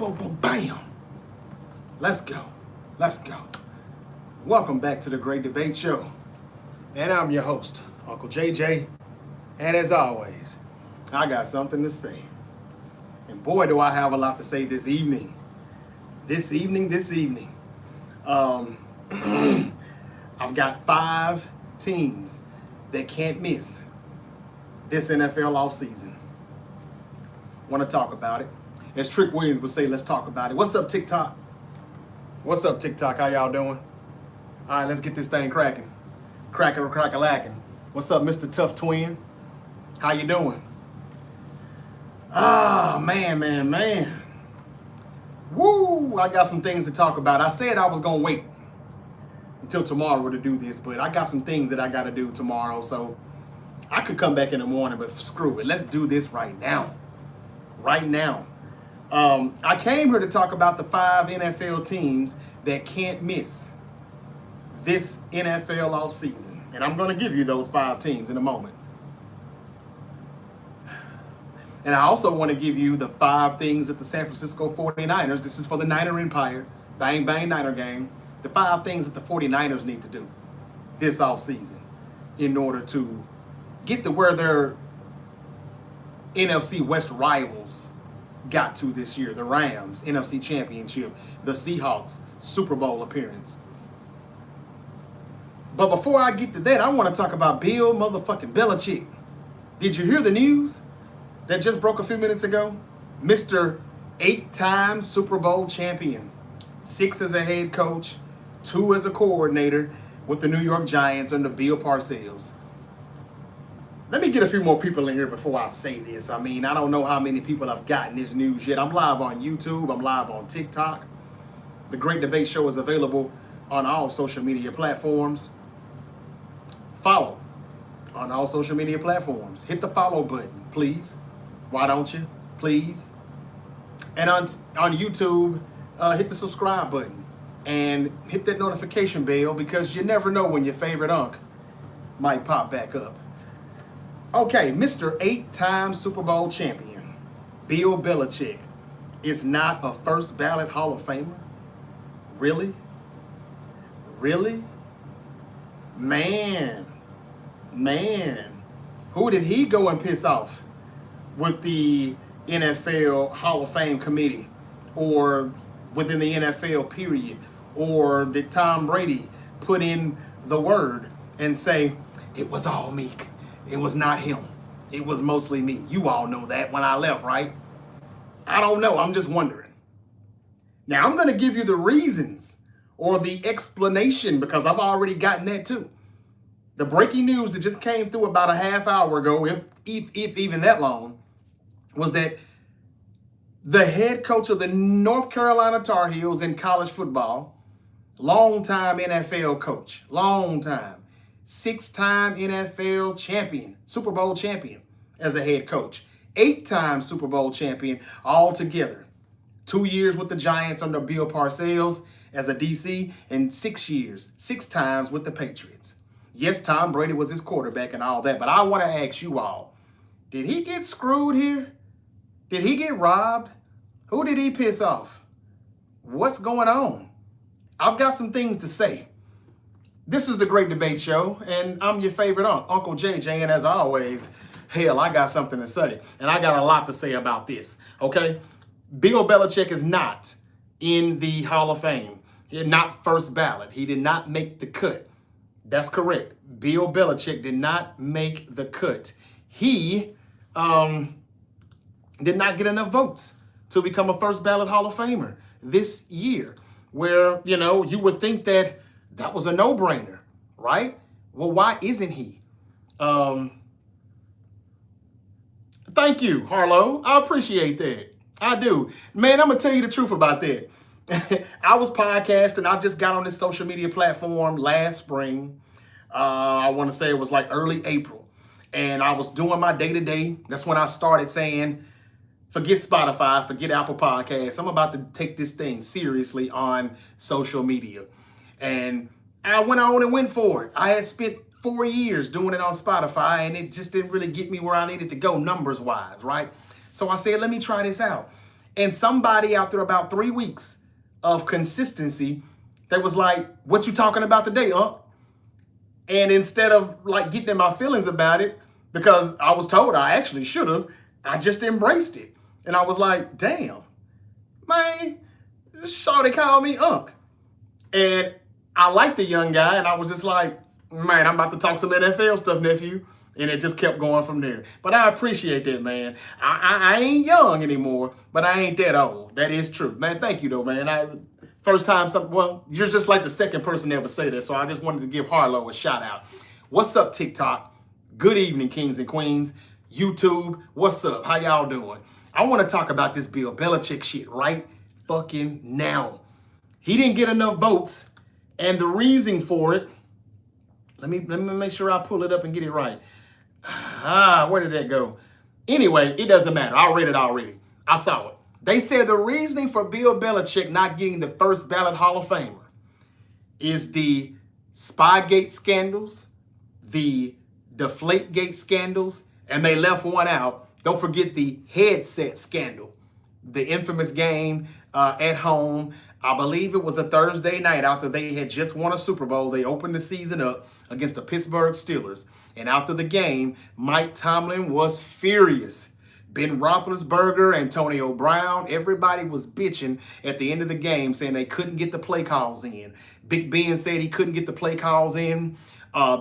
boom, boom, bam. Let's go. Let's go. Welcome back to the Great Debate Show. And I'm your host, Uncle JJ. And as always, I got something to say. And boy, do I have a lot to say this evening. This evening. I've got 5 teams that can't miss this NFL offseason. Want to talk about it. As Trick Williams would say, let's talk about it. What's up, TikTok? What's up, TikTok? How y'all doing? All right, let's get this thing cracking. Crack-a-lacking. What's up, Mr. Tough Twin? How you doing? Ah, man. Woo, I got some things to talk about. I said I was going to wait until tomorrow to do this, but I got some things that I got to do tomorrow, so I could come back in the morning, but screw it. Let's do this right now. Right now. I came here to talk about the 5 NFL teams that can't miss this NFL offseason. And I'm going to give you those 5 teams in a moment. And I also want to give you the 5 things that the San Francisco 49ers, this is for the Niner Empire, bang, bang, Niner gang, the 5 things that the 49ers need to do this offseason in order to get to where their NFC West rivals got to this year. The Rams, NFC Championship, the Seahawks, Super Bowl appearance. But before I get to that, I want to talk about Bill motherfucking Belichick. Did you hear the news that just broke a few minutes ago? Mr. 8-time Super Bowl champion, 6 as a head coach, 2 as a coordinator with the New York Giants under Bill Parcells. Let me get a few more people in here before I say this. I mean, I don't know how many people have gotten this news yet. I'm live on YouTube. I'm live on TikTok. The Great Debate Show is available on all social media platforms. Follow on all social media platforms. Hit the follow button, please. Why don't you? Please. And on YouTube, hit the subscribe button and hit that notification bell because you never know when your favorite unk might pop back up. Okay, Mr. 8-time Super Bowl champion, Bill Belichick, is not a first ballot Hall of Famer? Really? Really? Man. Who did he go and piss off with the NFL Hall of Fame committee or within the NFL period? Or did Tom Brady put in the word and say, it was all me? It was not him. It was mostly me. You all know that when I left, right? I don't know. I'm just wondering. Now, I'm going to give you the reasons or the explanation because I've already gotten that too. The breaking news that just came through about a half hour ago, if even that long, was that the head coach of the North Carolina Tar Heels in college football, longtime NFL coach, 6-time NFL champion, Super Bowl champion as a head coach, 8-time Super Bowl champion altogether. 2 years with the Giants under Bill Parcells as a DC and 6 years, 6 times with the Patriots. Yes, Tom Brady was his quarterback and all that, but I want to ask you all, did he get screwed here? Did he get robbed? Who did he piss off? What's going on? I've got some things to say. This is the Great Debate Show, and I'm your favorite Uncle JJ, and as always, hell, I got something to say, and I got a lot to say about this, okay? Bill Belichick is not in the Hall of Fame. He's not first ballot. He did not make the cut. That's correct. Bill Belichick did not make the cut. He did not get enough votes to become a first ballot Hall of Famer this year, where, you would think that was a no-brainer, right? Well, why isn't he? Thank you, Harlow. I appreciate that. I do. Man, I'm going to tell you the truth about that. I was podcasting. I just got on this social media platform last spring. I want to say it was like early April. And I was doing my day-to-day. That's when I started saying, forget Spotify, forget Apple Podcasts. I'm about to take this thing seriously on social media. And I went on and went for it. I had spent 4 years doing it on Spotify, and it just didn't really get me where I needed to go numbers-wise, right? So I said, let me try this out. And somebody after about 3 weeks of consistency, they was like, what you talking about today, huh? And instead of like getting in my feelings about it, because I was told I actually should have, I just embraced it. And I was like, damn, man, shawty called me Unc. And I liked the young guy, and I was just like, man, I'm about to talk some NFL stuff, nephew. And it just kept going from there. But I appreciate that, man. I ain't young anymore, but I ain't that old. That is true. Man, thank you, though, man. First time, well, you're just like the second person to ever say that, so I just wanted to give Harlow a shout out. What's up, TikTok? Good evening, kings and queens. YouTube, what's up? How y'all doing? I want to talk about this Bill Belichick shit right fucking now. He didn't get enough votes, and the reason for it, let me make sure I pull it up and get it right. Where did that go? Anyway, it doesn't matter. I read it already. I saw it. They said the reasoning for Bill Belichick not getting the first ballot Hall of Famer is the Spygate scandals, the Deflategate scandals, and they left one out. Don't forget the headset scandal, the infamous game at home. I believe it was a Thursday night after they had just won a Super Bowl. They opened the season up against the Pittsburgh Steelers. And after the game, Mike Tomlin was furious. Ben Roethlisberger, Antonio Brown, everybody was bitching at the end of the game saying they couldn't get the play calls in. Big Ben said he couldn't get the play calls in.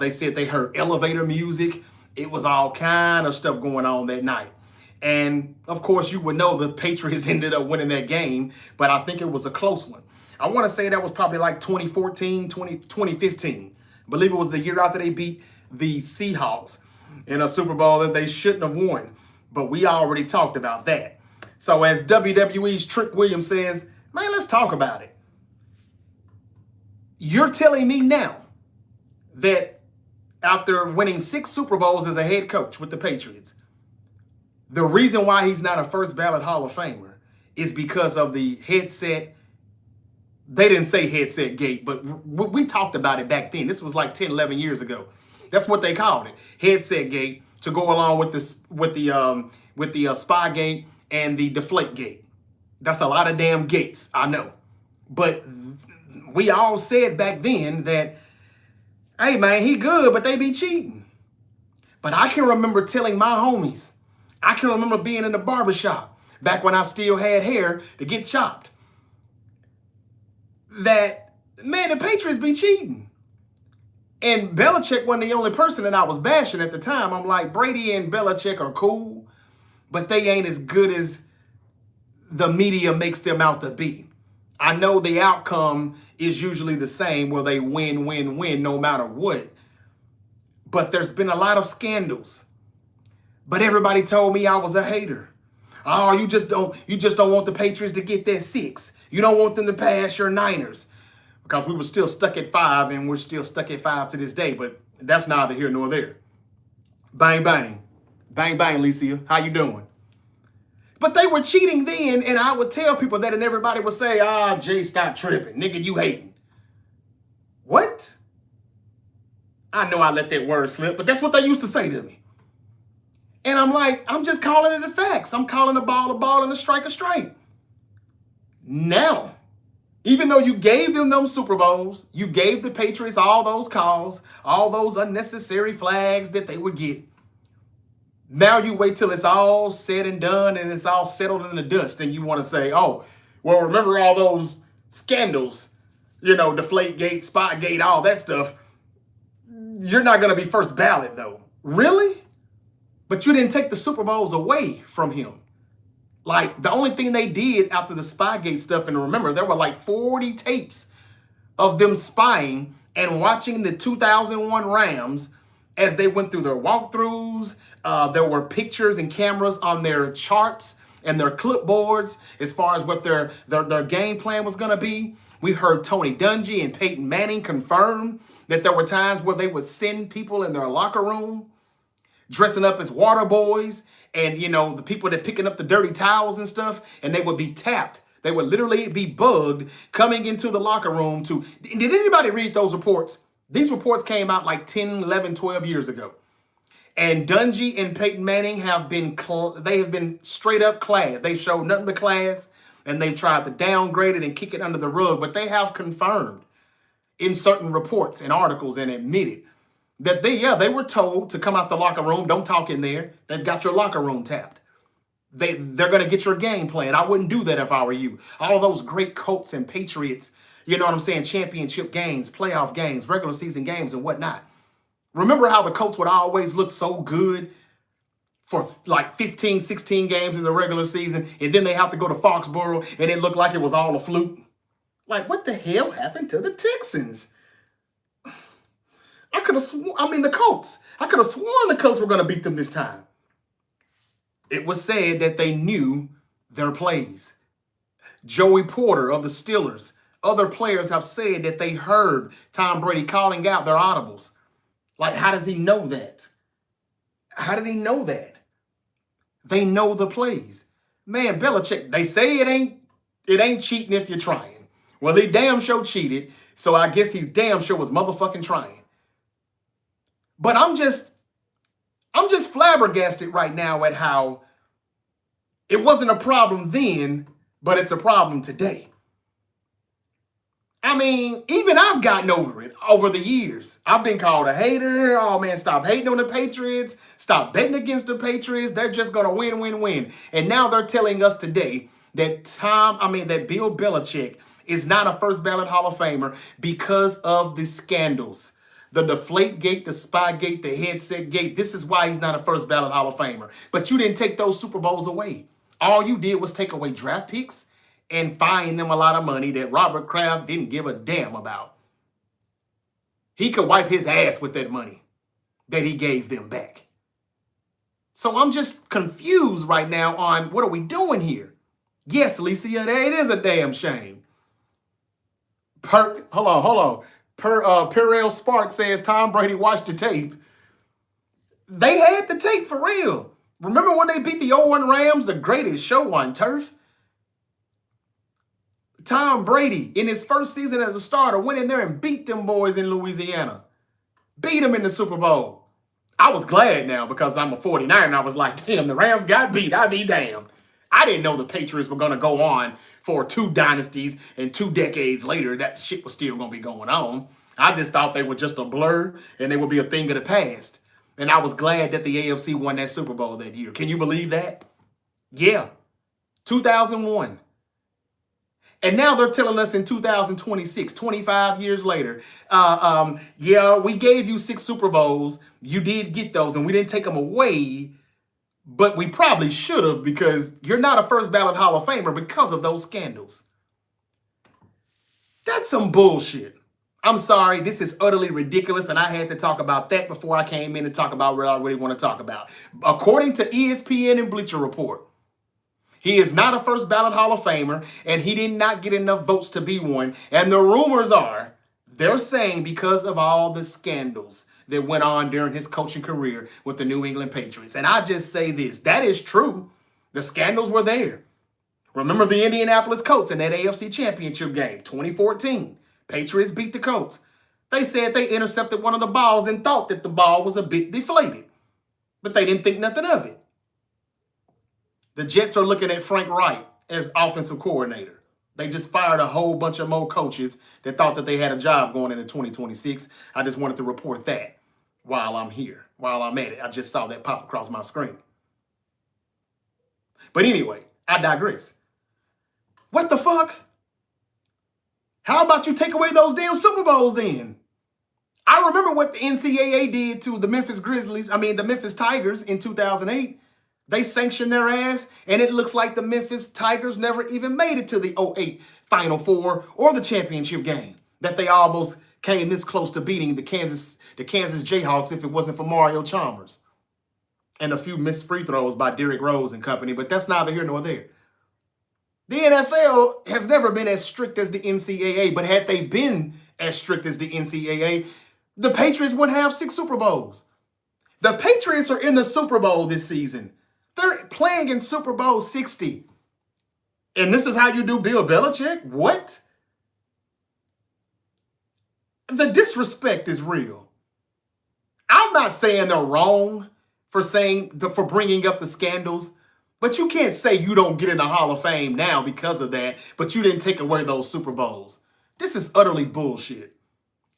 They said they heard elevator music. It was all kind of stuff going on that night. And of course, you would know the Patriots ended up winning that game, but I think it was a close one. I want to say that was probably like 2015. I believe it was the year after they beat the Seahawks in a Super Bowl that they shouldn't have won. But we already talked about that. So as WWE's Trick Williams says, man, let's talk about it. You're telling me now that after winning 6 Super Bowls as a head coach with the Patriots, the reason why he's not a first ballot Hall of Famer is because of the headset. They didn't say headset gate, but we talked about it back then. This was like 10, 11 years ago. That's what they called it, headset gate, to go along with the Spygate and the Deflategate. That's a lot of damn gates, I know. But we all said back then that, hey man, he good, but they be cheating. But I can remember telling my homies, I can remember being in the barbershop back when I still had hair to get chopped, that, man, the Patriots be cheating. And Belichick wasn't the only person that I was bashing at the time. I'm like, Brady and Belichick are cool, but they ain't as good as the media makes them out to be. I know the outcome is usually the same, where they win no matter what. But there's been a lot of scandals. But everybody told me I was a hater. Oh, you just don't want the Patriots to get that 6. You don't want them to pass your Niners. Because we were still stuck at 5, and we're still stuck at 5 to this day. But that's neither here nor there. Bang, bang. Bang, bang, Licia. How you doing? But they were cheating then, and I would tell people that, and everybody would say, Jay, stop tripping. Nigga, you hating. What? I know I let that word slip, but that's what they used to say to me. And I'm like, I'm just calling it the facts. I'm calling a ball and a strike a strike. Now, even though you gave them those Super Bowls, you gave the Patriots all those calls, all those unnecessary flags that they would get. Now you wait till it's all said and done and it's all settled in the dust, and you want to say, oh, well, remember all those scandals, Deflategate, Spygate, all that stuff. You're not going to be first ballot, though. Really? But you didn't take the Super Bowls away from him. Like, the only thing they did after the Spygate stuff, and remember, there were like 40 tapes of them spying and watching the 2001 Rams as they went through their walkthroughs. There were pictures and cameras on their charts and their clipboards as far as what their game plan was going to be. We heard Tony Dungy and Peyton Manning confirm that there were times where they would send people in their locker room dressing up as water boys, and the people that picking up the dirty towels and stuff, and they would be tapped. They would literally be bugged coming into the locker room to. Did anybody read those reports? These reports came out like 10, 11, 12 years ago. And Dungy and Peyton Manning have been straight up class. They showed nothing but class. and they've tried to downgrade it and kick it under the rug, but they have confirmed in certain reports and articles and admitted that they were told to come out the locker room, don't talk in there. They've got your locker room tapped. They're going to get your game plan. I wouldn't do that if I were you. All of those great Colts and Patriots, you know what I'm saying, championship games, playoff games, regular season games and whatnot. Remember how the Colts would always look so good for like 15, 16 games in the regular season, and then they have to go to Foxborough, and it looked like it was all a fluke? Like, what the hell happened to the Texans? I could have sworn, the Colts. I could have sworn the Colts were going to beat them this time. It was said that they knew their plays. Joey Porter of the Steelers, other players have said that they heard Tom Brady calling out their audibles. Like, how does he know that? How did he know that? They know the plays. Man, Belichick, they say it ain't cheating if you're trying. Well, he damn sure cheated, so I guess he damn sure was motherfucking trying. But I'm just flabbergasted right now at how it wasn't a problem then, but it's a problem today. I mean, even I've gotten over it over the years. I've been called a hater. Oh, man, stop hating on the Patriots. Stop betting against the Patriots. They're just going to win, win, win. And now they're telling us today that that Bill Belichick is not a first ballot Hall of Famer because of the scandals. The Deflate Gate, the Spy Gate, the Headset Gate. This is why he's not a first ballot Hall of Famer. But you didn't take those Super Bowls away. All you did was take away draft picks and fine them a lot of money that Robert Kraft didn't give a damn about. He could wipe his ass with that money that he gave them back. So I'm just confused right now on what are we doing here? Yes, Alicia, it is a damn shame. Hold on. Perel Spark says Tom Brady watched the tape. They had the tape for real. Remember when they beat the 0-1 Rams, the greatest show on turf? Tom Brady, in his first season as a starter, went in there and beat them boys in Louisiana. Beat them in the Super Bowl. I was glad now because I'm a 49er and I was like, damn, the Rams got beat. I'd be damned. I didn't know the Patriots were going to go on for 2 dynasties and 2 decades later. That shit was still going to be going on. I just thought they were just a blur and they would be a thing of the past. And I was glad that the AFC won that Super Bowl that year. Can you believe that? Yeah. 2001. And now they're telling us in 2026, 25 years later, yeah, we gave you 6 Super Bowls. You did get those, and we didn't take them away, but we probably should have because you're not a first ballot Hall of Famer because of those scandals. That's some bullshit. I'm sorry, this is utterly ridiculous, and I had to talk about that before I came in and talk about what I really want to talk about. According to ESPN and Bleacher Report, he is not a first ballot Hall of Famer, and he did not get enough votes to be one. And the rumors are, they're saying because of all the scandals that went on during his coaching career with the New England Patriots. And I just say this, that is true. The scandals were there. Remember the Indianapolis Colts in that AFC Championship game, 2014. Patriots beat the Colts. They said they intercepted one of the balls and thought that the ball was a bit deflated, but they didn't think nothing of it. The Jets are looking at Frank Wright as offensive coordinator. They just fired a whole bunch of more coaches that thought that they had a job going into 2026. I just wanted to report that while I'm here, while I'm at it. I just saw that pop across my screen. But anyway, I digress. What the fuck? How about you take away those damn Super Bowls then? I remember what the NCAA did to the the Memphis Tigers in 2008. They sanctioned their ass, and it looks like the Memphis Tigers never even made it to the 2008 Final Four or the championship game. That they almost came this close to beating the Kansas Jayhawks if it wasn't for Mario Chalmers. And a few missed free throws by Derrick Rose and company, but that's neither here nor there. The NFL has never been as strict as the NCAA, but had they been as strict as the NCAA, the Patriots would have 6 Super Bowls. The Patriots are in the Super Bowl this season. They're playing in Super Bowl 60. And this is how you do Bill Belichick? What? The disrespect is real. I'm not saying they're wrong for bringing up the scandals, But you can't say you don't get in the Hall of Fame now because of that, but you didn't take away those Super Bowls. This is utterly bullshit.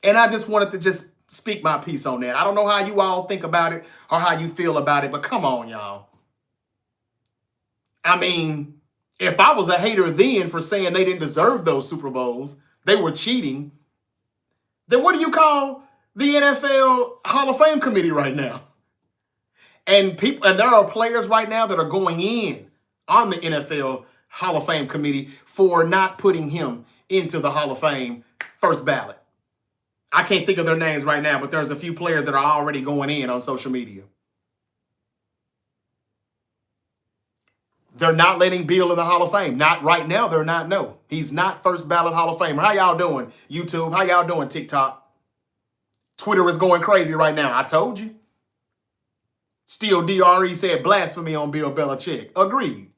And I just wanted to just speak my piece on that. I don't know how you all think about it or how you feel about it, but come on, y'all. I mean, if I was a hater then for saying they didn't deserve those Super Bowls, they were cheating, then what do you call the NFL Hall of Fame committee right now? And there are players right now that are going in on the NFL Hall of Fame committee for not putting him into the Hall of Fame first ballot. I can't think of their names right now, but there's a few players that are already going in on social media. They're not letting Bill in the Hall of Fame. Not right now, they're not, no. He's not first ballot Hall of Famer. How y'all doing, YouTube? How y'all doing, TikTok? Twitter is going crazy right now. I told you. Still, DRE said blasphemy on Bill Belichick. Agreed.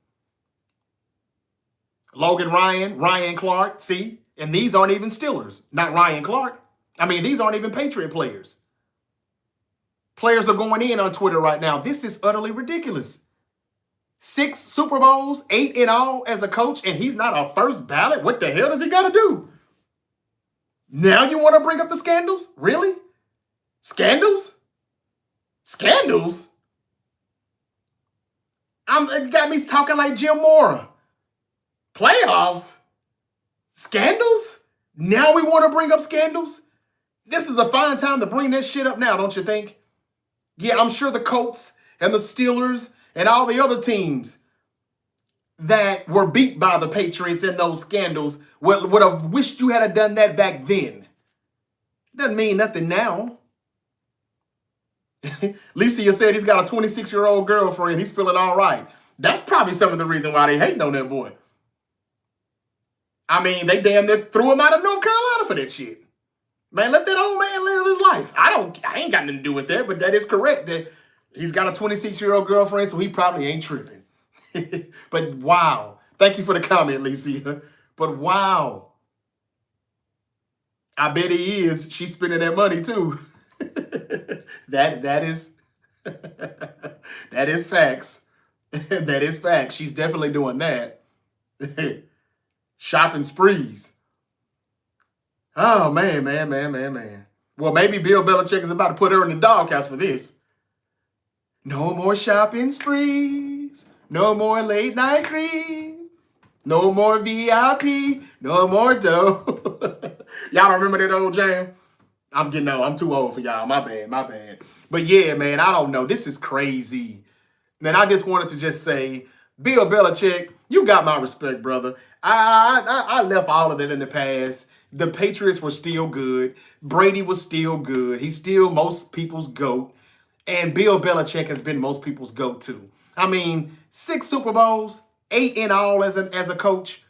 Logan Ryan, Ryan Clark, see? And these aren't even Steelers. Not Ryan Clark. I mean, these aren't even Patriot players. Players are going in on Twitter right now. This is utterly ridiculous. 6 Super Bowls, 8 in all as a coach, and he's not a first ballot? What the hell does he got to do? Now you want to bring up the scandals? Really? Scandals? Scandals? It got me talking like Jim Mora. Playoffs? Scandals? Now we want to bring up scandals? This is a fine time to bring that shit up now, don't you think? Yeah, I'm sure the Colts and the Steelers and all the other teams that were beat by the Patriots in those scandals would have wished you had done that back then. Doesn't mean nothing now. Licia said he's got a 26-year-old girlfriend. He's feeling all right. That's probably some of the reason why they hating on that boy. I mean, they damn near threw him out of North Carolina for that shit. Man, let that old man live his life. I ain't got nothing to do with that, but that is correct. That he's got a 26-year-old girlfriend, so he probably ain't tripping. But wow. Thank you for the comment, Licia. But wow. I bet he is. She's spending that money too. That is that is facts. That is facts. She's definitely doing that. Shopping sprees. Oh, man. Well, maybe Bill Belichick is about to put her in the doghouse for this. No more shopping sprees. No more late night cream. No more VIP. No more dough. Y'all remember that old jam? I'm too old for y'all. My bad. But yeah, man, I don't know. This is crazy. Man, I just wanted to just say, Bill Belichick, you got my respect, brother. I left all of that in the past. The Patriots were still good. Brady was still good. He's still most people's GOAT. And Bill Belichick has been most people's GOAT too. I mean, 6 Super Bowls, 8 in all as a coach,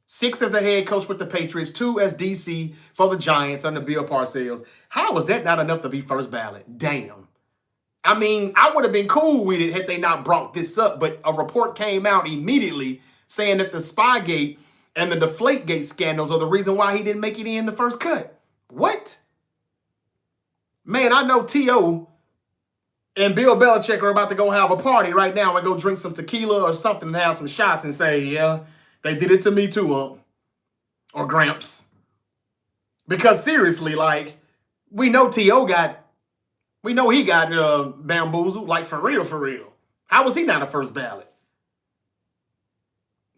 6 as the head coach with the Patriots, 2 as DC for the Giants under Bill Parcells. How was that not enough to be first ballot? Damn. I mean, I would have been cool with it had they not brought this up, but a report came out immediately saying that the Spygate and the Deflategate scandals are the reason why he didn't make it in the first cut. What? Man, I know T.O. and Bill Belichick are about to go have a party right now and go drink some tequila or something and have some shots and say, yeah, they did it to me too, or Gramps. Because seriously, like, we know T.O. he got bamboozled, like for real. How was he not a first ballot?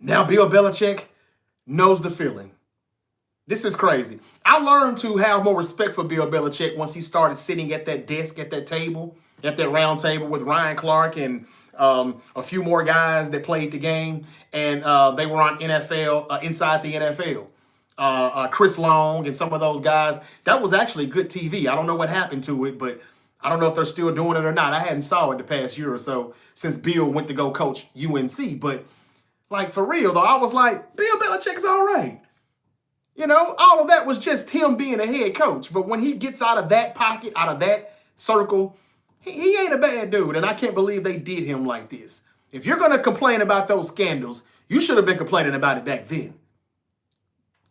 Now Bill Belichick knows the feeling. This is crazy. I learned to have more respect for Bill Belichick once he started sitting at that desk, at that table, at that round table with Ryan Clark and a few more guys that played the game, and they were on NFL, Inside the NFL. Chris Long and some of those guys. That was actually good TV. I don't know what happened to it, but I don't know if they're still doing it or not. I hadn't saw it the past year or so since Bill went to go coach UNC, but like, for real, though, I was like, Bill Belichick's all right. You know, all of that was just him being a head coach. But when he gets out of that pocket, out of that circle, he ain't a bad dude. And I can't believe they did him like this. If you're going to complain about those scandals, you should have been complaining about it back then.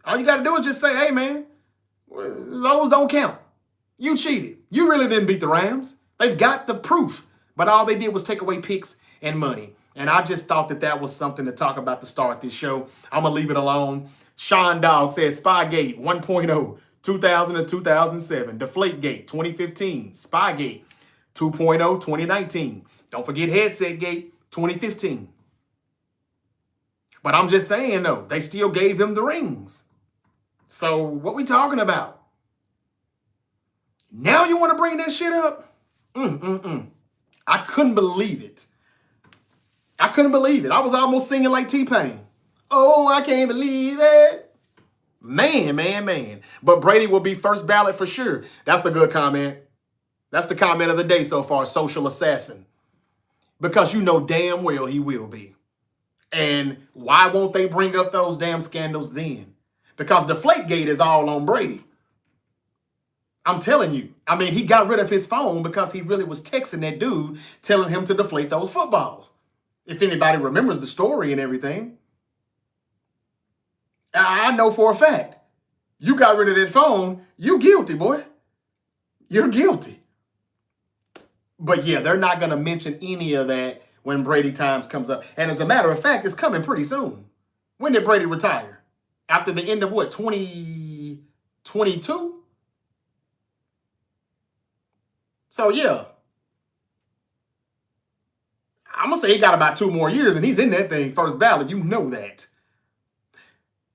All you got to do is just say, hey, man, those don't count. You cheated. You really didn't beat the Rams. They've got the proof. But all they did was take away picks and money. And I just thought that was something to talk about to start this show. I'm going to leave it alone. Sean Dog says Spygate 1.0, 2000 to 2007. Deflategate 2015. Spygate 2.0, 2019. Don't forget Headset Gate 2015. But I'm just saying, though, they still gave them the rings. So what we talking about? Now you want to bring that shit up? I couldn't believe it. I couldn't believe it. I was almost singing like T-Pain. Oh, I can't believe it. Man. But Brady will be first ballot for sure. That's a good comment. That's the comment of the day so far, social assassin. Because you know damn well he will be. And why won't they bring up those damn scandals then? Because Deflategate is all on Brady. I'm telling you. I mean, he got rid of his phone because he really was texting that dude telling him to deflate those footballs. If anybody remembers the story and everything. I know for a fact. You got rid of that phone, you guilty, boy. You're guilty. But yeah, they're not going to mention any of that when Brady times comes up. And as a matter of fact, it's coming pretty soon. When did Brady retire? After the end of what, 2022? So yeah. I'm going to say he got about 2 more years and he's in that thing first ballot. You know that.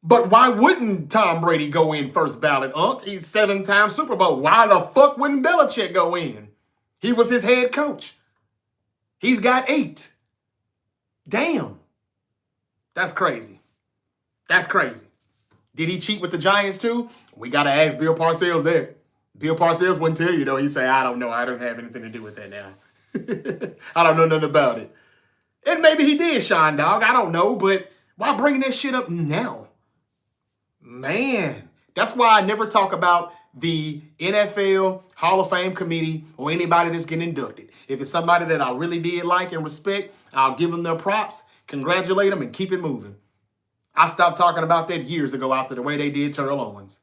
But why wouldn't Tom Brady go in first ballot, Unc? He's 7-time Super Bowl. Why the fuck wouldn't Belichick go in? He was his head coach. He's got 8. Damn. That's crazy. That's crazy. Did he cheat with the Giants too? We got to ask Bill Parcells that. Bill Parcells wouldn't tell you though. He'd say, I don't know. I don't have anything to do with that now. I don't know nothing about it. And maybe he did, Sean Dog. I don't know. But why bringing that shit up now? Man, that's why I never talk about the NFL Hall of Fame committee or anybody that's getting inducted. If it's somebody that I really did like and respect, I'll give them their props, congratulate them, and keep it moving. I stopped talking about that years ago after the way they did Terrell Owens.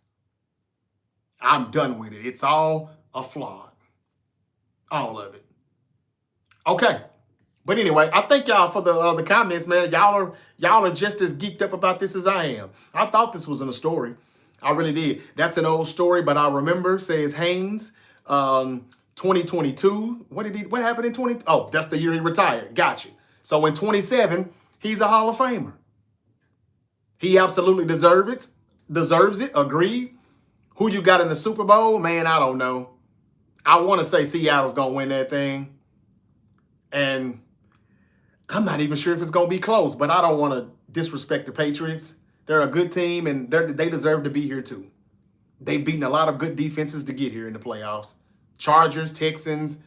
I'm done with it. It's all a flawed. All of it. Okay. But anyway, I thank y'all for the comments, man. Y'all are just as geeked up about this as I am. I thought this was in a story. I really did. That's an old story, but I remember, says Haynes, 2022. What happened in 20? Oh, that's the year he retired. Got you. So in 27, he's a Hall of Famer. He absolutely deserves it. Agreed. Who you got in the Super Bowl? Man, I don't know. I want to say Seattle's going to win that thing. And I'm not even sure if it's going to be close, but I don't want to disrespect the Patriots. They're a good team, and they deserve to be here too. They've beaten a lot of good defenses to get here in the playoffs. Chargers, Texans,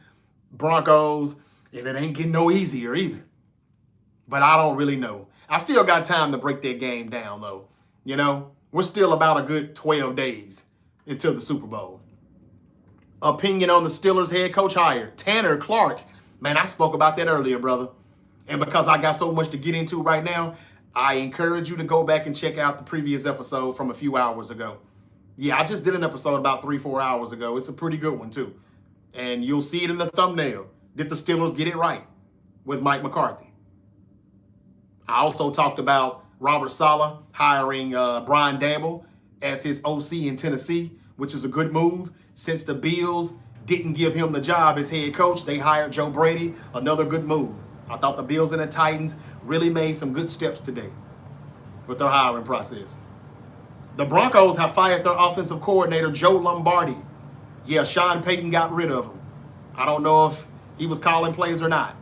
Broncos, and it ain't getting no easier either. But I don't really know. I still got time to break that game down, though. You know, we're still about a good 12 days until the Super Bowl. Opinion on the Steelers head coach hire, Tanner Clark. Man, I spoke about that earlier, brother. And because I got so much to get into right now, I encourage you to go back and check out the previous episode from a few hours ago. Yeah, I just did an episode about 3-4 hours ago. It's a pretty good one, too. And you'll see it in the thumbnail. Did the Steelers get it right with Mike McCarthy? I also talked about Robert Saleh hiring Brian Daboll as his OC in Tennessee, which is a good move. Since the Bills didn't give him the job as head coach, they hired Joe Brady, another good move. I thought the Bills and the Titans really made some good steps today with their hiring process. The Broncos have fired their offensive coordinator, Joe Lombardi. Yeah, Sean Payton got rid of him. I don't know if he was calling plays or not.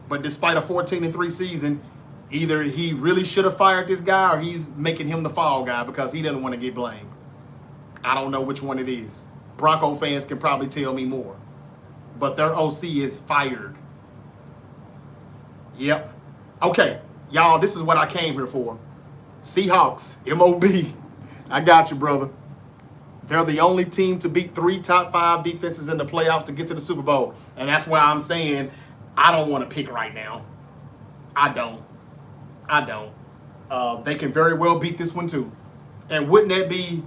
But despite a 14-3 season, either he really should have fired this guy or he's making him the fall guy because he doesn't want to get blamed. I don't know which one it is. Bronco fans can probably tell me more. But their OC is fired. Yep. Okay, y'all, this is what I came here for. Seahawks, MOB. I got you, brother. They're the only team to beat 3 top 5 defenses in the playoffs to get to the Super Bowl. And that's why I'm saying I don't want to pick right now. I don't. They can very well beat this one too. And wouldn't that be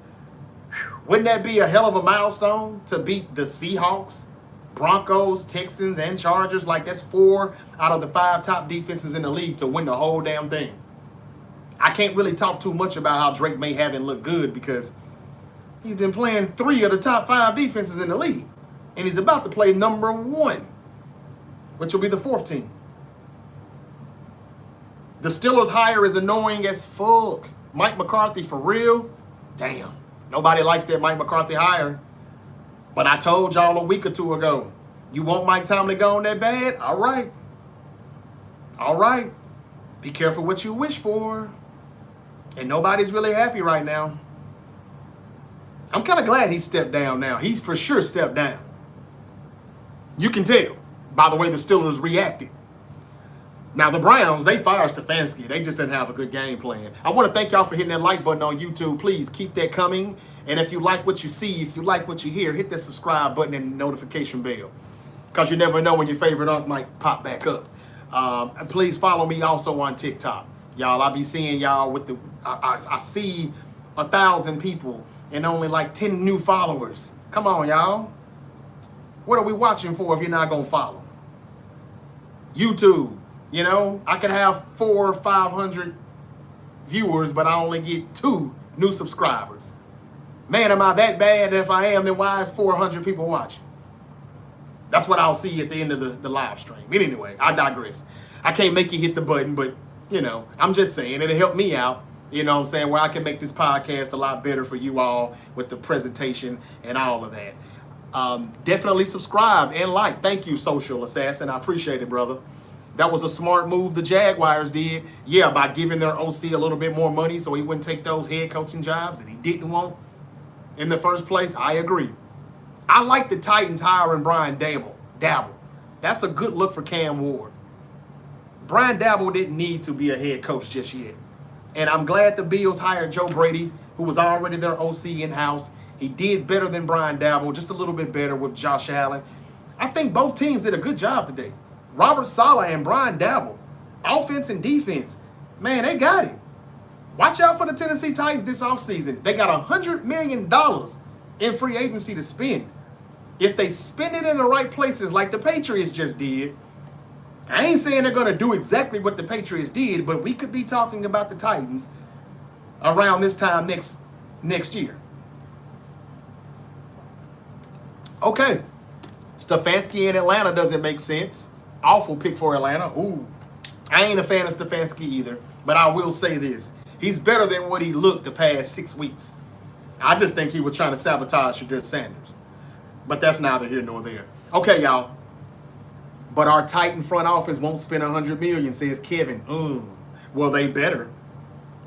a hell of a milestone to beat the Seahawks Broncos, Texans, and Chargers. Like, that's 4 out of the 5 top defenses in the league to win the whole damn thing. I can't really talk too much about how Drake May haven't looked good because he's been playing 3 of the top 5 defenses in the league. And he's about to play number 1, which will be the 4th team. The Steelers hire is annoying as fuck. Mike McCarthy, for real? Damn. Nobody likes that Mike McCarthy hire. But I told y'all a week or 2 ago, you want Mike Tomlin gone that bad? All right. All right. Be careful what you wish for. And nobody's really happy right now. I'm kind of glad he stepped down now. He's for sure stepped down. You can tell by the way the Steelers reacted. Now, the Browns, they fired Stefanski. They just didn't have a good game plan. I want to thank y'all for hitting that like button on YouTube. Please keep that coming. And if you like what you see, if you like what you hear, hit that subscribe button and the notification bell. Because you never know when your favorite art might pop back up. And please follow me also on TikTok. Y'all, I be seeing y'all with the... I see 1,000 people and only like 10 new followers. Come on, y'all. What are we watching for if you're not going to follow? YouTube. You know, I could have 400 or 500 viewers, but I only get 2 new subscribers. Man, am I that bad? If I am, then why is 400 people watching? That's what I'll see at the end of the live stream. But anyway, I digress. I can't make you hit the button, but, you know, I'm just saying it'll help me out. You know what I'm saying? Where I can make this podcast a lot better for you all with the presentation and all of that. Definitely subscribe and like. Thank you, Social Assassin. I appreciate it, brother. That was a smart move the Jaguars did. Yeah, by giving their OC a little bit more money so he wouldn't take those head coaching jobs that he didn't want in the first place. I agree. I like the Titans hiring Brian Dabble. That's a good look for Cam Ward. Brian Dabble didn't need to be a head coach just yet. And I'm glad the Bills hired Joe Brady, who was already their OC in-house. He did better than Brian Dabble, just a little bit better with Josh Allen. I think both teams did a good job today. Robert Saleh and Brian Dabble, offense and defense, man, they got it. Watch out for the Tennessee Titans this offseason. They got $100 million in free agency to spend. If they spend it in the right places like the Patriots just did, I ain't saying they're going to do exactly what the Patriots did, but we could be talking about the Titans around this time next year. Okay. Stefanski in Atlanta doesn't make sense. Awful pick for Atlanta. Ooh. I ain't a fan of Stefanski either, but I will say this. He's better than what he looked the past 6 weeks. I just think he was trying to sabotage Shadur Sanders. But that's neither here nor there. Okay, y'all. But our Titan front office won't spend $100 million, says Kevin. Well, they better.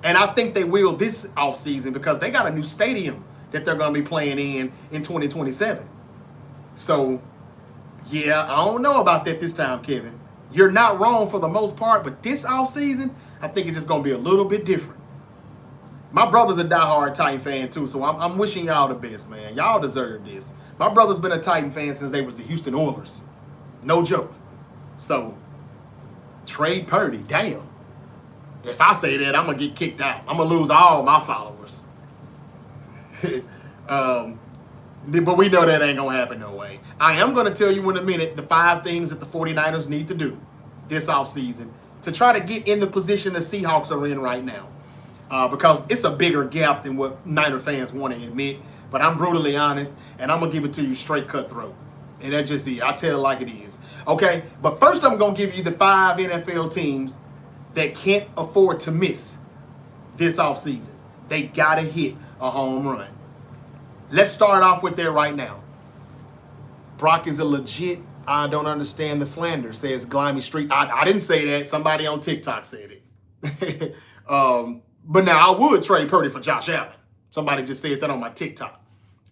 And I think they will this offseason because they got a new stadium that they're going to be playing in 2027. So, yeah, I don't know about that this time, Kevin. You're not wrong for the most part, but this offseason, I think it's just going to be a little bit different. My brother's a diehard Titan fan, too, so I'm wishing y'all the best, man. Y'all deserve this. My brother's been a Titan fan since they was the Houston Oilers. No joke. So, trade Purdy. Damn. If I say that, I'm going to get kicked out. I'm going to lose all my followers. But we know that ain't going to happen no way. I am going to tell you in a minute the 5 things that the 49ers need to do this offseason to try to get in the position the Seahawks are in right now. Because it's a bigger gap than what Niner fans want to admit. But I'm brutally honest, and I'm going to give it to you straight cutthroat. And that's just it. I tell it like it is. Okay? But first I'm going to give you the 5 NFL teams that can't afford to miss this offseason. They got to hit a home run. Let's start off with that right now. Brock is a legit, I don't understand the slander, says Glimy Street. I didn't say that. Somebody on TikTok said it. But now I would trade Purdy for Josh Allen. Somebody just said that on my TikTok.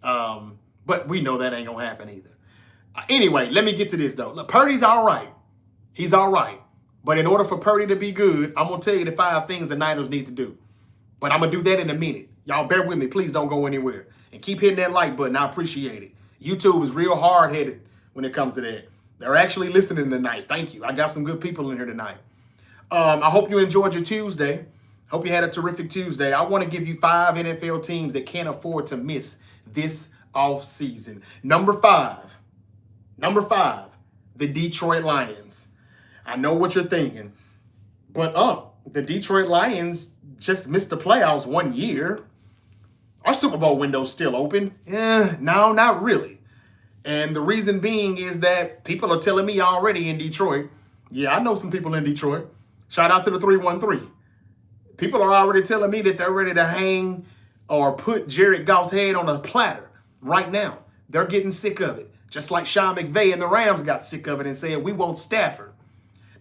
But we know that ain't going to happen either. Anyway, let me get to this, though. Look, Purdy's all right. He's all right. But in order for Purdy to be good, I'm going to tell you the 5 things the Niners need to do. But I'm going to do that in a minute. Y'all bear with me. Please don't go anywhere. And keep hitting that like button. I appreciate it. YouTube is real hard-headed when it comes to that. They're actually listening tonight. Thank you. I got some good people in here tonight. I hope you enjoyed your Tuesday. Hope you had a terrific Tuesday. I want to give you 5 NFL teams that can't afford to miss this offseason. Number 5, Number 5, the Detroit Lions. I know what you're thinking, but the Detroit Lions just missed the playoffs 1 year. Our Super Bowl window's still open. No, not really. And the reason being is that people are telling me already in Detroit. Yeah, I know some people in Detroit. Shout out to the 313. People are already telling me that they're ready to hang or put Jared Goff's head on a platter right now. They're getting sick of it. Just like Sean McVay and the Rams got sick of it and said, we want Stafford.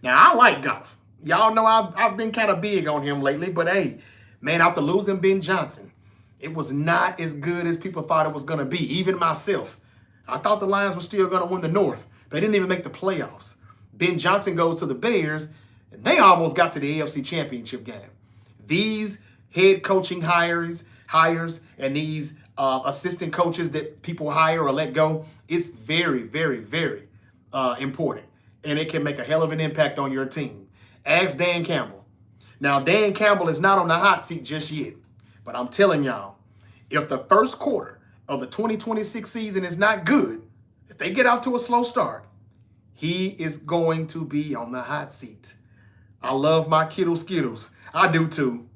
Now, I like Goff. Y'all know I've been kind of big on him lately, but hey, man, after losing Ben Johnson, it was not as good as people thought it was going to be, even myself. I thought the Lions were still going to win the North. They didn't even make the playoffs. Ben Johnson goes to the Bears, and they almost got to the AFC Championship game. These head coaching hires and these assistant coaches that people hire or let go, it's very, very, very important. And it can make a hell of an impact on your team. Ask Dan Campbell. Now, Dan Campbell is not on the hot seat just yet. But I'm telling y'all, if the first quarter of the 2026 season is not good, if they get out to a slow start, he is going to be on the hot seat. I love my Kittle Skittles. I do too.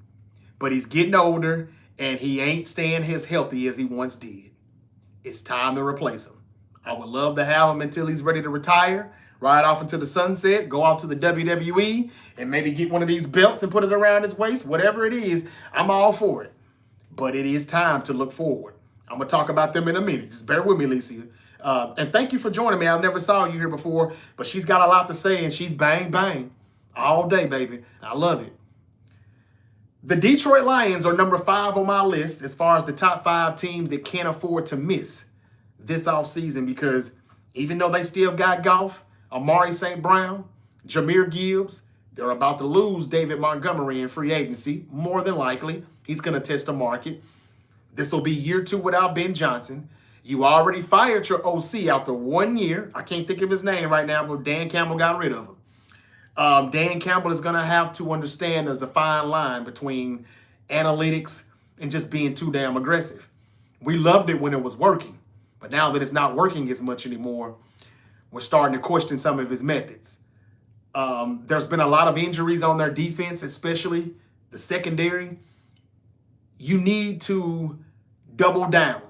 But he's getting older, and he ain't staying as healthy as he once did. It's time to replace him. I would love to have him until he's ready to retire, ride off into the sunset, go off to the WWE, and maybe get one of these belts and put it around his waist. Whatever it is, I'm all for it. But it is time to look forward. I'm going to talk about them in a minute. Just bear with me, Lisa. And thank you for joining me. I never saw you here before, but she's got a lot to say, and she's bang, bang all day, baby. I love it. The Detroit Lions are number 5 on my list as far as the top 5 teams that can't afford to miss this offseason, because even though they still got Goff, Amari St. Brown, Jahmyr Gibbs, they're about to lose David Montgomery in free agency, more than likely. He's going to test the market. This will be year 2 without Ben Johnson. You already fired your OC after 1 year. I can't think of his name right now, but Dan Campbell got rid of him. Dan Campbell is going to have to understand there's a fine line between analytics and just being too damn aggressive. We loved it when it was working, but now that it's not working as much anymore, we're starting to question some of his methods. There's been a lot of injuries on their defense, especially the secondary. You need to double down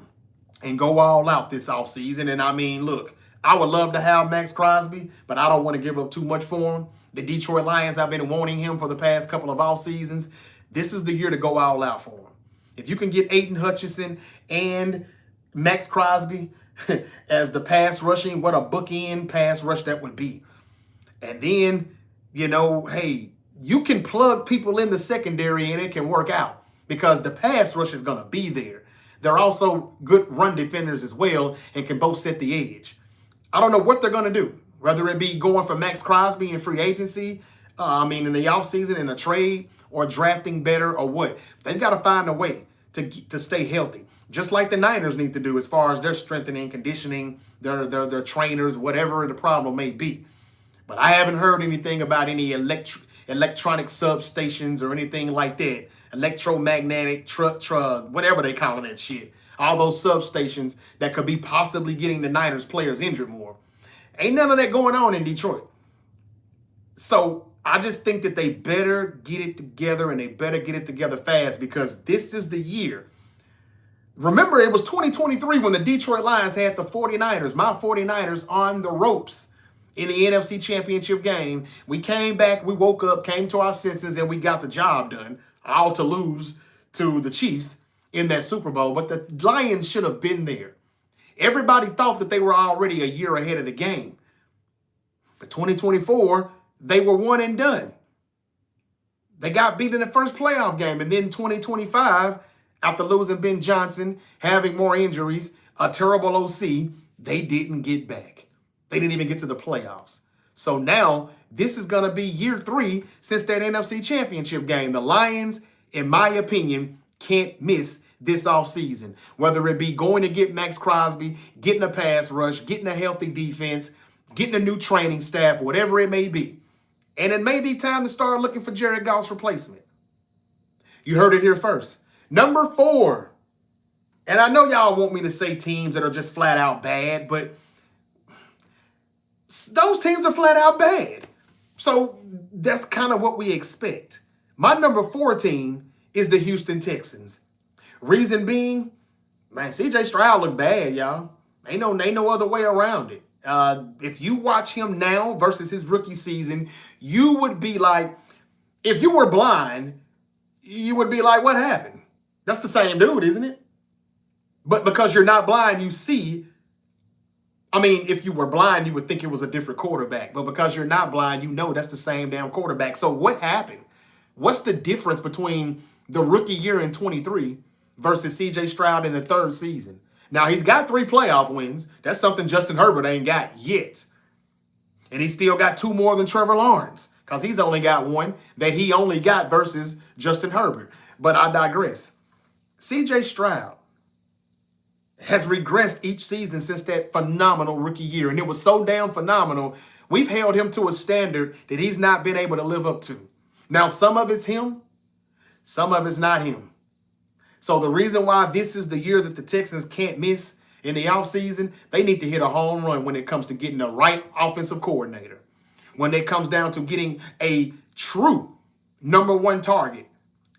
and go all out this offseason. And I mean, look, I would love to have Max Crosby, but I don't want to give up too much for him. The Detroit Lions have been wanting him for the past couple of off seasons. This is the year to go all out for him. If you can get Aiden Hutchinson and Max Crosby as the pass rushing, what a bookend pass rush that would be. And then, you know, hey, you can plug people in the secondary and it can work out because the pass rush is going to be there. They're also good run defenders as well and can both set the edge. I don't know what they're going to do, whether it be going for Max Crosby in free agency, in the offseason in a trade, or drafting better or what. They've got to find a way to stay healthy, just like the Niners need to do as far as their strengthening, conditioning, their trainers, whatever the problem may be. But I haven't heard anything about any electronic substations or anything like that. Electromagnetic truck, whatever they call that shit. All those substations that could be possibly getting the Niners players injured more. Ain't none of that going on in Detroit. So I just think that they better get it together, and they better get it together fast, because this is the year. Remember, it was 2023 when the Detroit Lions had the 49ers, my 49ers, on the ropes in the NFC Championship game. We came back, we woke up, came to our senses, and we got the job done. All to lose to the Chiefs in that Super Bowl. But the Lions should have been there. Everybody thought that they were already a year ahead of the game. But 2024, they were one and done. They got beat in the first playoff game. And then 2025, after losing Ben Johnson, having more injuries, a terrible OC, they didn't get back. They didn't even get to the playoffs. So now this is going to be year 3 since that NFC Championship game. The Lions, in my opinion, can't miss this offseason, whether it be going to get Max Crosby, getting a pass rush, getting a healthy defense, getting a new training staff, whatever it may be. And it may be time to start looking for Jared Goff's replacement. You heard it here first. Number 4. And I know y'all want me to say teams that are just flat out bad, but Those teams are flat out bad. So that's kind of what we expect. My number 4 team is the Houston Texans. Reason being, man, C.J. Stroud look bad, y'all. Ain't no other way around it. If you watch him now versus his rookie season, you would be like, if you were blind, you would be like, what happened? That's the same dude, isn't it? But because you're not blind, you see. I mean, if you were blind, you would think it was a different quarterback. But because you're not blind, you know that's the same damn quarterback. So what happened? What's the difference between the rookie year in 23 versus C.J. Stroud in the 3rd season? Now, he's got 3 playoff wins. That's something Justin Herbert ain't got yet. And he still got 2 more than Trevor Lawrence because he's only got 1 that he only got versus Justin Herbert. But I digress. C.J. Stroud has regressed each season since that phenomenal rookie year. And it was so damn phenomenal, we've held him to a standard that he's not been able to live up to. Now, some of it's him, some of it's not him. So the reason why this is the year that the Texans can't miss in the offseason, they need to hit a home run when it comes to getting the right offensive coordinator. When it comes down to getting a true number 1 target.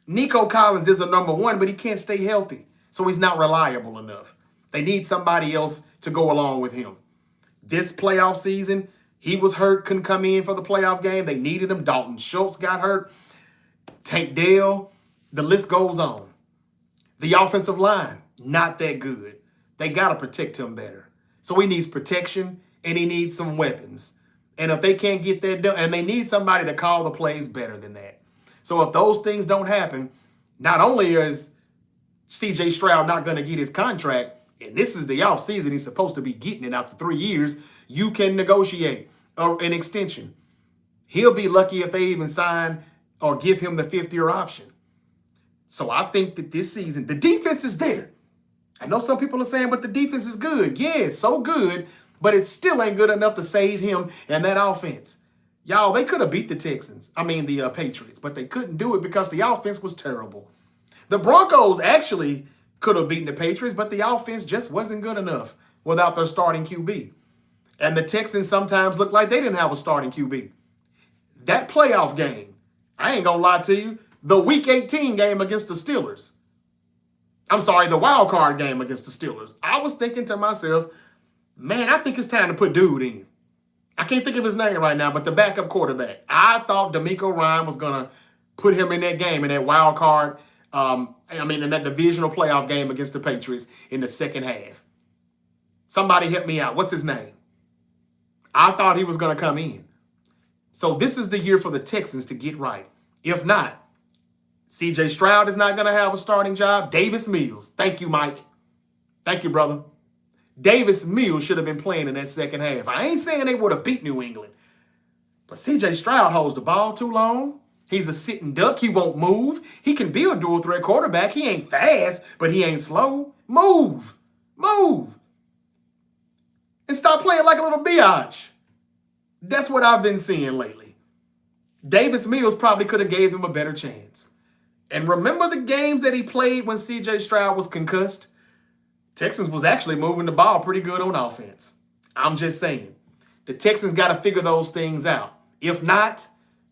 Nico Collins is a number 1, but he can't stay healthy. So he's not reliable enough. They need somebody else to go along with him. This playoff season, he was hurt, couldn't come in for the playoff game. They needed him. Dalton Schultz got hurt. Tank Dell. The list goes on. The offensive line, not that good. They got to protect him better. So he needs protection, and he needs some weapons. And if they can't get that done, and they need somebody to call the plays better than that. So if those things don't happen, not only is C.J. Stroud not going to get his contract, and this is the offseason, he's supposed to be getting it after 3 years, you can negotiate an extension. He'll be lucky if they even sign or give him the 5th-year option. So I think that this season, the defense is there. I know some people are saying, but the defense is good. Yeah, it's so good, but it still ain't good enough to save him and that offense. Y'all, they could have beat the Patriots, but they couldn't do it because the offense was terrible. The Broncos actually could have beaten the Patriots, but the offense just wasn't good enough without their starting QB. And the Texans sometimes looked like they didn't have a starting QB. That playoff game, I ain't gonna lie to you, the Week 18 game against the Steelers. I'm sorry, the wild card game against the Steelers. I was thinking to myself, man, I think it's time to put dude in. I can't think of his name right now, but the backup quarterback. I thought D'Amico Ryan was going to put him in that game, in that wild card, in that divisional playoff game against the Patriots in the second half. Somebody help me out. What's his name? I thought he was going to come in. So this is the year for the Texans to get right. If not, C.J. Stroud is not going to have a starting job. Davis Mills. Thank you, Mike. Thank you, brother. Davis Mills should have been playing in that second half. I ain't saying they would have beat New England. But C.J. Stroud holds the ball too long. He's a sitting duck. He won't move. He can be a dual threat quarterback. He ain't fast, but he ain't slow. Move. Move. And stop playing like a little biatch. That's what I've been seeing lately. Davis Mills probably could have gave them a better chance. And remember the games that he played when C.J. Stroud was concussed? Texans was actually moving the ball pretty good on offense. I'm just saying. The Texans got to figure those things out. If not,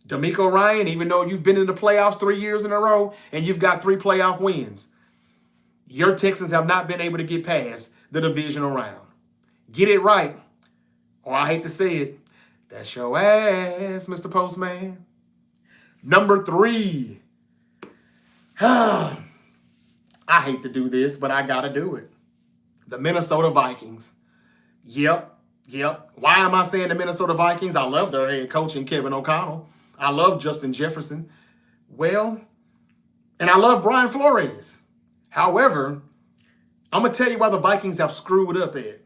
D'Amico Ryan, even though you've been in the playoffs 3 years in a row and you've got 3 playoff wins, your Texans have not been able to get past the divisional round. Get it right, or I hate to say it, that's your ass, Mr. Postman. Number 3. I hate to do this, but I got to do it. The Minnesota Vikings. Yep. Why am I saying the Minnesota Vikings? I love their head coach and Kevin O'Connell. I love Justin Jefferson. Well, and I love Brian Flores. However, I'm going to tell you why the Vikings have screwed up at.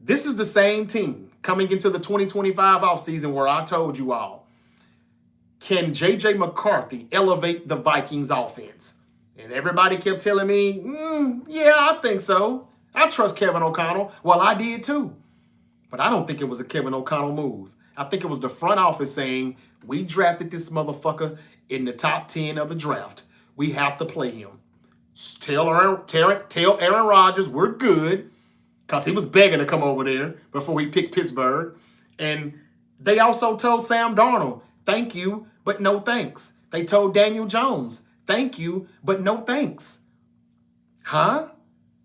This is the same team coming into the 2025 offseason where I told you all, can J.J. McCarthy elevate the Vikings offense? And everybody kept telling me, yeah, I think so. I trust Kevin O'Connell. Well, I did too. But I don't think it was a Kevin O'Connell move. I think it was the front office saying, we drafted this motherfucker in the top 10 of the draft. We have to play him. Tell Aaron Rodgers we're good. because he was begging to come over there before he picked Pittsburgh. And they also told Sam Darnold, thank you, but no thanks. They told Daniel Jones, thank you, but no thanks. Huh?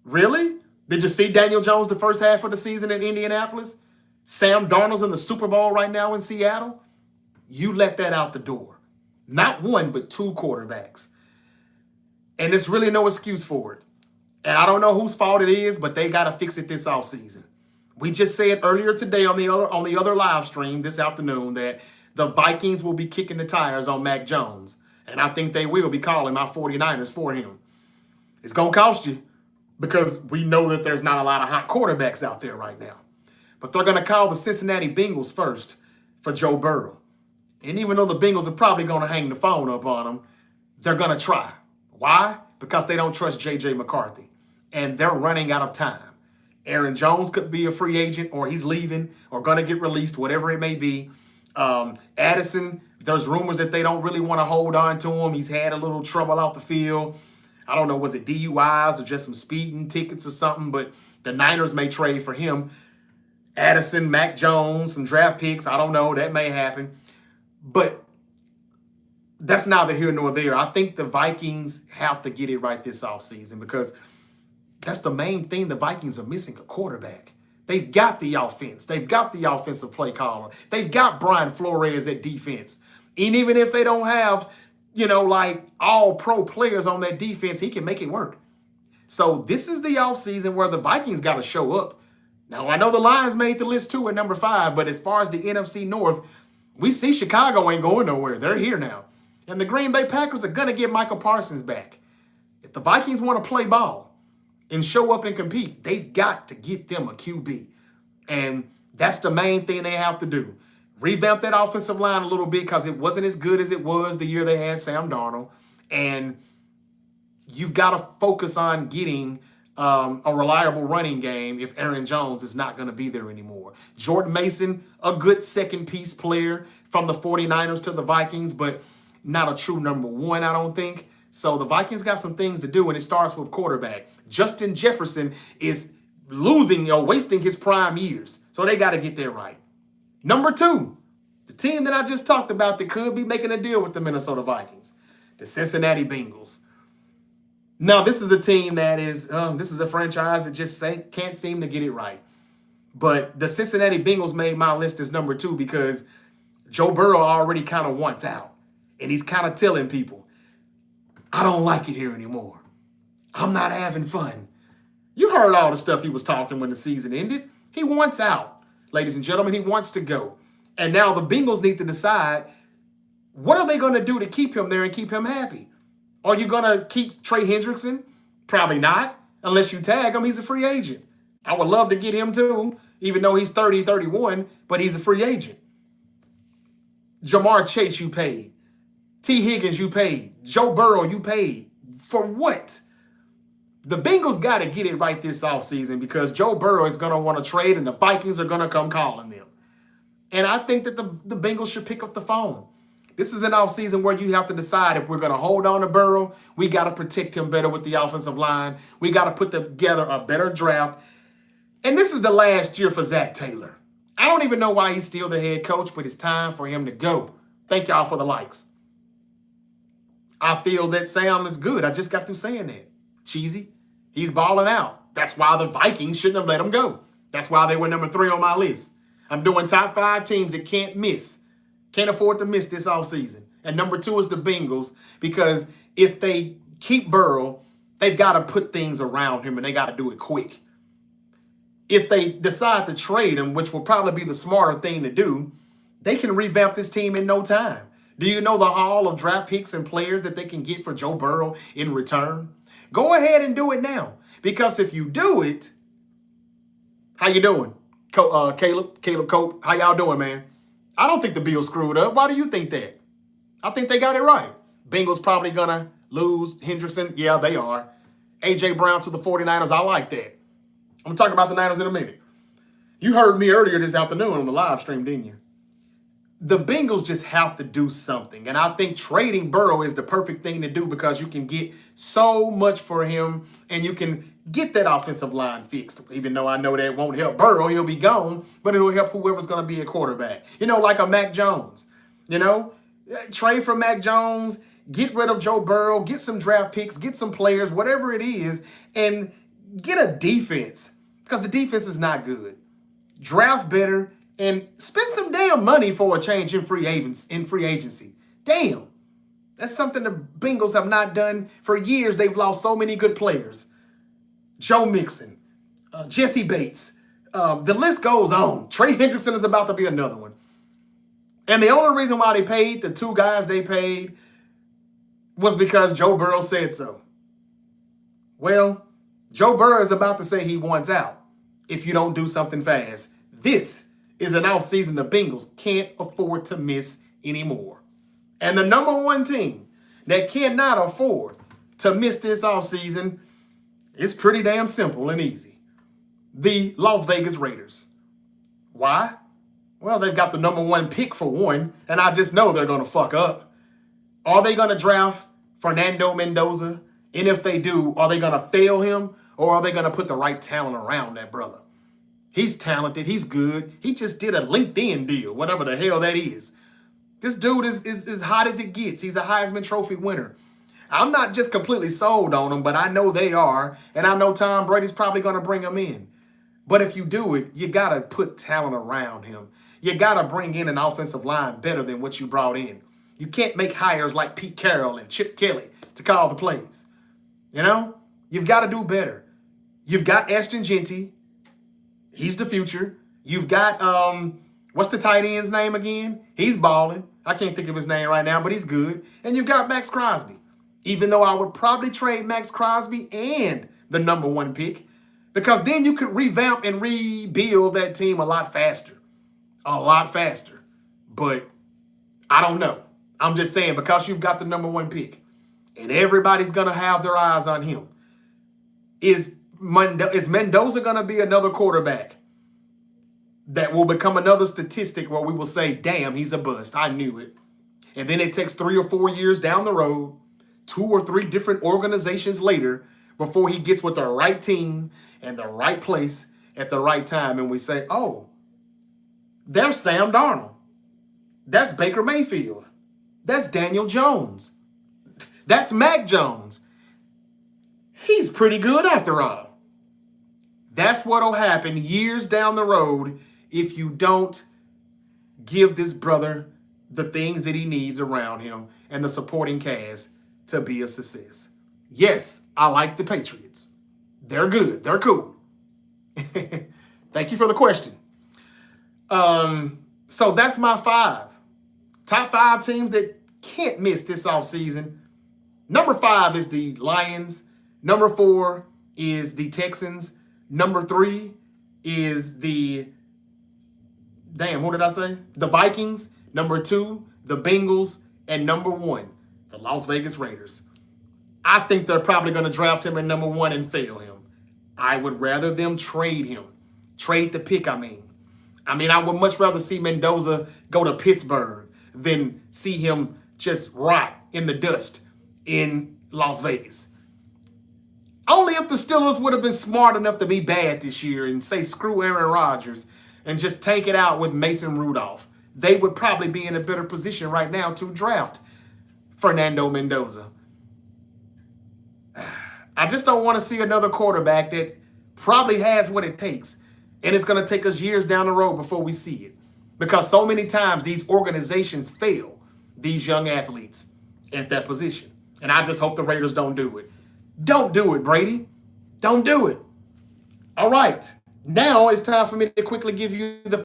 Really? Did you see Daniel Jones the first half of the season in Indianapolis? Sam Darnold's in the Super Bowl right now in Seattle? You let that out the door. Not one, but two quarterbacks. And there's really no excuse for it. And I don't know whose fault it is, but they got to fix it this offseason. We just said earlier today on the other live stream this afternoon that the Vikings will be kicking the tires on Mac Jones. And I think they will be calling my 49ers for him. It's going to cost you because we know that there's not a lot of hot quarterbacks out there right now. But they're going to call the Cincinnati Bengals first for Joe Burrow. And even though the Bengals are probably going to hang the phone up on him, they're going to try. Why? Because they don't trust J.J. McCarthy. And they're running out of time. Aaron Jones could be a free agent, or he's leaving, or going to get released, whatever it may be. Addison, there's rumors that they don't really want to hold on to him. He's had a little trouble out the field. I don't know, was it DUIs or just some speeding tickets or something, but the Niners may trade for him. Addison, Mac Jones, some draft picks, I don't know, that may happen. But that's neither here nor there. I think the Vikings have to get it right this offseason because that's the main thing. The Vikings are missing a quarterback. They've got the offense. They've got the offensive play caller. They've got Brian Flores at defense. And even if they don't have, like all pro players on that defense, he can make it work. So this is the offseason where the Vikings got to show up. Now, I know the Lions made the list too at number 5, but as far as the NFC North, we see Chicago ain't going nowhere. They're here now. And the Green Bay Packers are going to get Michael Parsons back. If the Vikings want to play ball and show up and compete, they've got to get them a QB. And that's the main thing they have to do. Revamp that offensive line a little bit because it wasn't as good as it was the year they had Sam Darnold. And you've got to focus on getting a reliable running game if Aaron Jones is not going to be there anymore. Jordan Mason, a good second-piece player from the 49ers to the Vikings, but not a true number 1, I don't think. So the Vikings got some things to do, and it starts with quarterback. Justin Jefferson is losing or wasting his prime years, so they got to get that right. Number 2, the team that I just talked about that could be making a deal with the Minnesota Vikings, the Cincinnati Bengals. Now, this is a team that is, this is a franchise that just can't seem to get it right. But the Cincinnati Bengals made my list as number 2 because Joe Burrow already kind of wants out. And he's kind of telling people, I don't like it here anymore. I'm not having fun. You heard all the stuff he was talking when the season ended. He wants out, ladies and gentlemen. He wants to go. And now the Bengals need to decide, what are they going to do to keep him there and keep him happy? Are you going to keep Trey Hendrickson? Probably not, unless you tag him. He's a free agent. I would love to get him too, even though he's 30, 31, but he's a free agent. Jamar Chase, you paid. T. Higgins, you paid. Joe Burrow, you paid. For what? The Bengals got to get it right this offseason because Joe Burrow is going to want to trade and the Vikings are going to come calling them. And I think that the Bengals should pick up the phone. This is an offseason where you have to decide if we're going to hold on to Burrow. We got to protect him better with the offensive line. We got to put together a better draft. And this is the last year for Zach Taylor. I don't even know why he's still the head coach, but it's time for him to go. Thank y'all for the likes. I feel that Sam is good. I just got through saying that. Cheesy. He's balling out. That's why the Vikings shouldn't have let him go. That's why they were number 3 on my list. I'm doing top 5 teams that can't miss. Can't afford to miss this offseason. And number 2 is the Bengals because if they keep Burrow, they've got to put things around him and they got to do it quick. If they decide to trade him, which will probably be the smarter thing to do, they can revamp this team in no time. Do you know the haul of draft picks and players that they can get for Joe Burrow in return? Go ahead and do it now. Because if you do it, how you doing? Caleb Cope, how y'all doing, man? I don't think the Bills screwed up. Why do you think that? I think they got it right. Bengals probably going to lose Hendrickson. Yeah, they are. A.J. Brown to the 49ers. I like that. I'm going to talk about the Niners in a minute. You heard me earlier this afternoon on the live stream, didn't you? the Bengals just have to do something. And I think trading Burrow is the perfect thing to do because you can get so much for him and you can get that offensive line fixed. Even though I know that won't help Burrow, he'll be gone, but it'll help whoever's going to be a quarterback. Like a Mac Jones. Trade for Mac Jones, get rid of Joe Burrow, get some draft picks, get some players, whatever it is, and get a defense because the defense is not good. Draft better and spend some damn money for a change in free agency. Damn. That's something the Bengals have not done for years. They've lost so many good players. Joe Mixon, Jesse Bates. The list goes on. Trey Hendrickson is about to be another one. And the only reason why they paid the two guys they paid was because Joe Burrow said so. Well, Joe Burrow is about to say he wants out if you don't do something fast. This is an offseason the Bengals can't afford to miss anymore. And the number one team that cannot afford to miss this offseason is pretty damn simple and easy. The Las Vegas Raiders. Why? Well, they've got the number one pick for one, and I just know they're going to fuck up. Are they going to draft Fernando Mendoza? And if they do, are they going to fail him, or are they going to put the right talent around that brother? He's talented. He's good. He just did a LinkedIn deal, whatever the hell that is. This dude is as hot as it gets. He's a Heisman Trophy winner. I'm not just completely sold on him, but I know they are, and I know Tom Brady's probably going to bring him in. But if you do it, you got to put talent around him. You got to bring in an offensive line better than what you brought in. You can't make hires like Pete Carroll and Chip Kelly to call the plays. You've got to do better. You've got Ashton Genty. He's the future. You've got, what's the tight end's name again? He's balling. I can't think of his name right now, but he's good. And you've got Max Crosby. Even though I would probably trade Max Crosby and the number one pick, because then you could revamp and rebuild that team a lot faster. But I don't know. I'm just saying, because you've got the number one pick and everybody's going to have their eyes on him, is Mendoza going to be another quarterback that will become another statistic where we will say, damn, he's a bust. I knew it. And then it takes 3 or 4 years down the road, 2 or 3 different organizations later, before he gets with the right team and the right place at the right time. And we say, oh, there's Sam Darnold. That's Baker Mayfield. That's Daniel Jones. That's Mac Jones. He's pretty good after all. That's what'll happen years down the road if you don't give this brother the things that he needs around him and the supporting cast to be a success. Yes, I like the Patriots. They're good. They're cool. Thank you for the question. So that's my 5. Top 5 teams that can't miss this offseason. Number 5 is the Lions. Number 4 is the Texans. Number 3 is the, what did I say? The Vikings. Number 2, the Bengals. And number 1, the Las Vegas Raiders. I think they're probably going to draft him at number 1 and fail him. I would rather them trade him. Trade the pick, I mean. I would much rather see Mendoza go to Pittsburgh than see him just rot in the dust in Las Vegas. Only if the Steelers would have been smart enough to be bad this year and say screw Aaron Rodgers and just take it out with Mason Rudolph. They would probably be in a better position right now to draft Fernando Mendoza. I just don't want to see another quarterback that probably has what it takes. And it's going to take us years down the road before we see it. Because so many times these organizations fail these young athletes at that position. And I just hope the Raiders don't do it. Don't do it, Brady. Don't do it. All right. Now it's time for me to quickly give you the